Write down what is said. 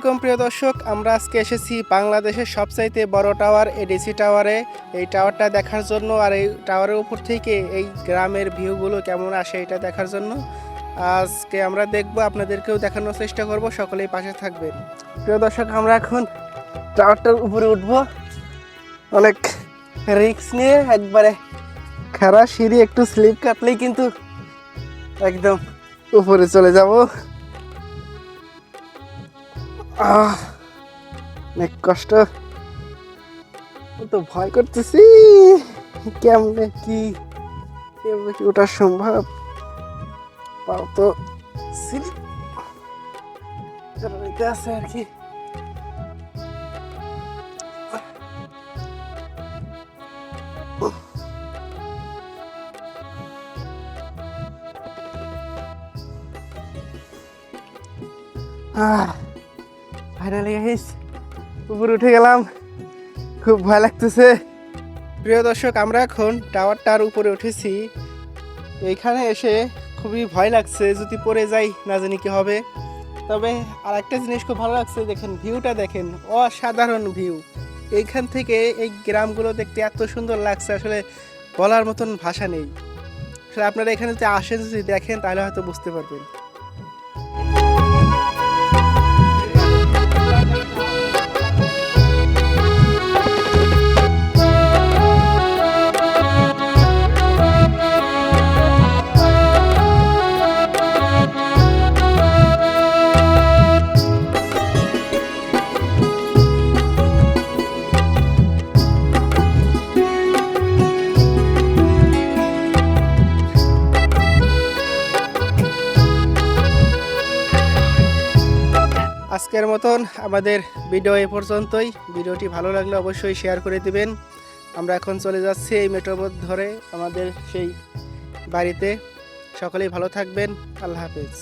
আলাইকুম প্রিয় দর্শক, আমরা আজকে এসেছি বাংলাদেশের সবচাইতে বড় টাওয়ার এডিসি টাওয়ারে। এই টাওয়ারটা দেখার জন্য আর এই টাওয়ারের উপর থেকে এই গ্রামের ভিউগুলো কেমন আসে এটা দেখার জন্য আজকে আমরা দেখব, আপনাদেরকেও দেখানোর চেষ্টা করব। সকলেই পাশে থাকবেন। প্রিয় দর্শক, আমরা এখন টাওয়ারটার উপরে উঠবো। অনেক রিস্ক নিয়ে একবারে খাড়া সিঁড়ি, একটু স্লিপ কাটলেই কিন্তু একদম উপরে চলে যাব। অনেক কষ্ট, তো ভয় করতেছি। কেমনে কি ওটা সম্ভব? পাও তো সিঁড়ি আছে আর কি। ফাইনালি গাইস উপরে উঠে গেলাম, খুব ভয় লাগতেছে। প্রিয় দর্শক, আমরা এখন টাওয়ারটার উপরে উঠেছি। এইখানে এসে খুবই ভয় লাগছে, যদি পড়ে যাই না জানি কি হবে। তবে আর একটা জিনিস খুব ভালো লাগছে, দেখেন ভিউটা, দেখেন অসাধারণ ভিউ। এইখান থেকে এই গ্রামগুলো দেখতে এত সুন্দর লাগছে, আসলে বলার মতন ভাষা নেই। আসলে আপনারা এখানে যদি আসেন, যদি দেখেন, তাহলে হয়তো বুঝতে পারবেন। আজকের মতন আমাদের ভিডিও এ পর্যন্তই। ভিডিওটি ভালো লাগলে অবশ্যই শেয়ার করে দিবেন। আমরা এখন চলে যাচ্ছি এই মেট্রোপথ ধরে আমাদের সেই বাড়িতে। সকলেই ভালো থাকবেন। আল্লাহ হাফেজ।